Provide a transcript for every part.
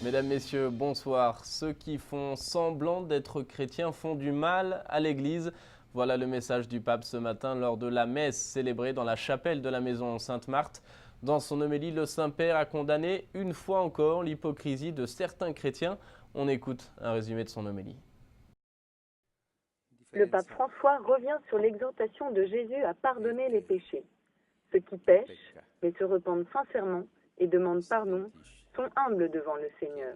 Mesdames, Messieurs, bonsoir. Ceux qui font semblant d'être chrétiens font du mal à l'Église. Voilà le message du pape ce matin lors de la messe célébrée dans la chapelle de la maison Sainte-Marthe. Dans son homélie, le Saint-Père a condamné une fois encore l'hypocrisie de certains chrétiens. On écoute un résumé de son homélie. Le pape François revient sur l'exhortation de Jésus à pardonner les péchés. Ceux qui pêchent, mais se repentent sincèrement et demandent pardon, sont humbles devant le Seigneur.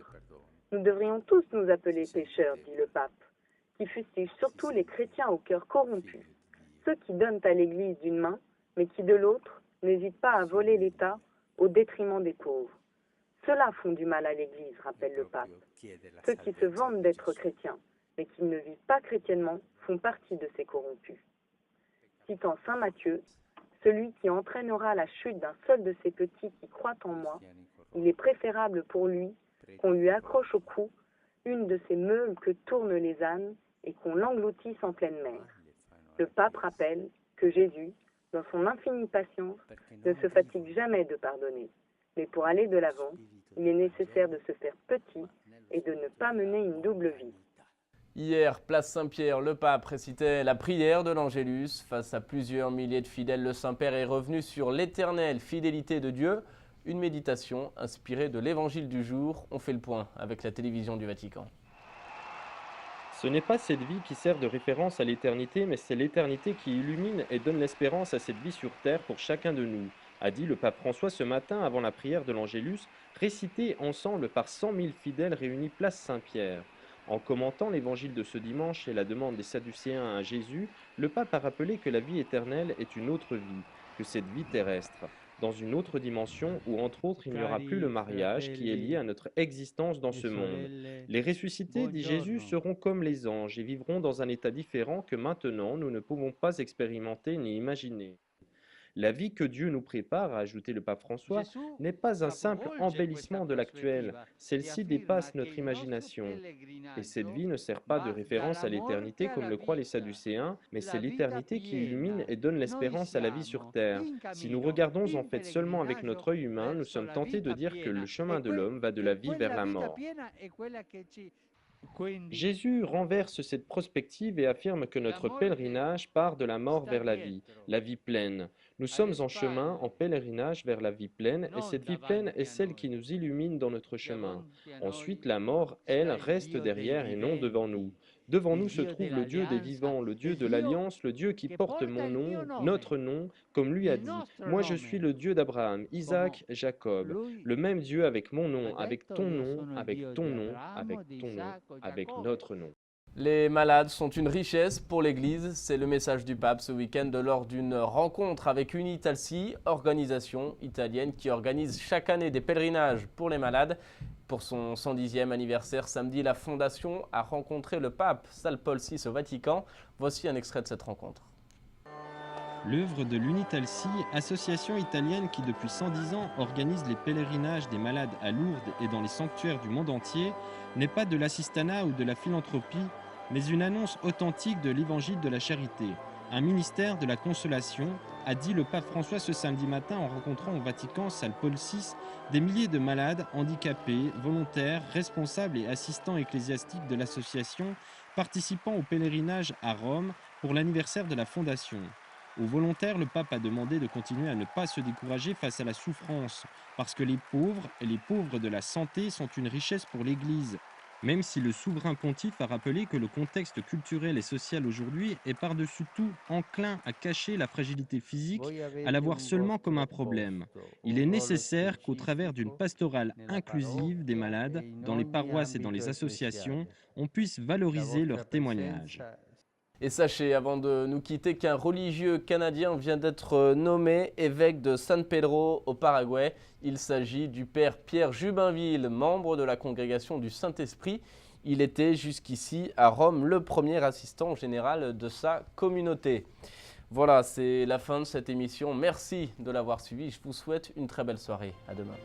Nous devrions tous nous appeler pécheurs, dit le pape, qui fustige surtout les chrétiens au cœur corrompu, ceux qui donnent à l'Église d'une main, mais qui de l'autre n'hésitent pas à voler l'État au détriment des pauvres. Ceux-là font du mal à l'Église, rappelle le pape. Ceux qui se vantent d'être chrétiens, mais qui ne vivent pas chrétiennement, font partie de ces corrompus. Citant saint Matthieu, celui qui entraînera la chute d'un seul de ces petits qui croient en moi, il est préférable pour lui qu'on lui accroche au cou une de ces meules que tournent les ânes et qu'on l'engloutisse en pleine mer. Le pape rappelle que Jésus, dans son infinie patience, ne se fatigue jamais de pardonner. Mais pour aller de l'avant, il est nécessaire de se faire petit et de ne pas mener une double vie. Hier, place Saint-Pierre, le pape récitait la prière de l'Angélus. Face à plusieurs milliers de fidèles, le Saint-Père est revenu sur l'éternelle fidélité de Dieu. Une méditation inspirée de l'évangile du jour. On fait le point avec la télévision du Vatican. Ce n'est pas cette vie qui sert de référence à l'éternité, mais c'est l'éternité qui illumine et donne l'espérance à cette vie sur terre pour chacun de nous, a dit le pape François ce matin avant la prière de l'Angélus, récitée ensemble par 100 000 fidèles réunis place Saint-Pierre. En commentant l'évangile de ce dimanche et la demande des Sadducéens à Jésus, le pape a rappelé que la vie éternelle est une autre vie, que cette vie terrestre, dans une autre dimension où entre autres il n'y aura plus le mariage qui est lié à notre existence dans ce monde. Les ressuscités, dit Jésus, seront comme les anges et vivront dans un état différent que maintenant nous ne pouvons pas expérimenter ni imaginer. La vie que Dieu nous prépare, a ajouté le pape François, n'est pas un simple embellissement de l'actuel, celle-ci dépasse notre imagination. Et cette vie ne sert pas de référence à l'éternité comme le croient les Sadducéens, mais c'est l'éternité qui illumine et donne l'espérance à la vie sur terre. Si nous regardons en fait seulement avec notre œil humain, nous sommes tentés de dire que le chemin de l'homme va de la vie vers la mort. Jésus renverse cette prospective et affirme que notre pèlerinage part de la mort vers la vie pleine. Nous sommes en chemin, en pèlerinage vers la vie pleine, et cette vie pleine est celle qui nous illumine dans notre chemin. Ensuite, la mort, elle, reste derrière et non devant nous. Devant nous se trouve le Dieu des vivants, le Dieu de l'Alliance, le Dieu qui porte mon nom, notre nom, comme lui a dit. Moi je suis le Dieu d'Abraham, Isaac, Jacob. Le même Dieu avec mon nom, avec ton nom, avec ton nom, avec ton nom, avec notre nom. Les malades sont une richesse pour l'Église. C'est le message du pape ce week-end lors d'une rencontre avec Unitalsi, organisation italienne qui organise chaque année des pèlerinages pour les malades. Pour son 110e anniversaire samedi, la fondation a rencontré le pape Saint Paul VI au Vatican. Voici un extrait de cette rencontre. L'œuvre de l'Unitalsi, association italienne qui depuis 110 ans organise les pèlerinages des malades à Lourdes et dans les sanctuaires du monde entier, n'est pas de l'assistanat ou de la philanthropie, mais une annonce authentique de l'évangile de la charité, un ministère de la consolation, a dit le pape François ce samedi matin en rencontrant au Vatican Saint Paul VI des milliers de malades, handicapés, volontaires, responsables et assistants ecclésiastiques de l'association participant au pèlerinage à Rome pour l'anniversaire de la fondation. Aux volontaires, le pape a demandé de continuer à ne pas se décourager face à la souffrance, parce que les pauvres et les pauvres de la santé sont une richesse pour l'Église. Même si le souverain pontife a rappelé que le contexte culturel et social aujourd'hui est par-dessus tout enclin à cacher la fragilité physique, à la voir seulement comme un problème. Il est nécessaire qu'au travers d'une pastorale inclusive des malades, dans les paroisses et dans les associations, on puisse valoriser leurs témoignages. Et sachez, avant de nous quitter, qu'un religieux canadien vient d'être nommé évêque de San Pedro au Paraguay. Il s'agit du père Pierre Jubinville, membre de la congrégation du Saint-Esprit. Il était jusqu'ici à Rome le premier assistant général de sa communauté. Voilà, c'est la fin de cette émission. Merci de l'avoir suivi. Je vous souhaite une très belle soirée. À demain.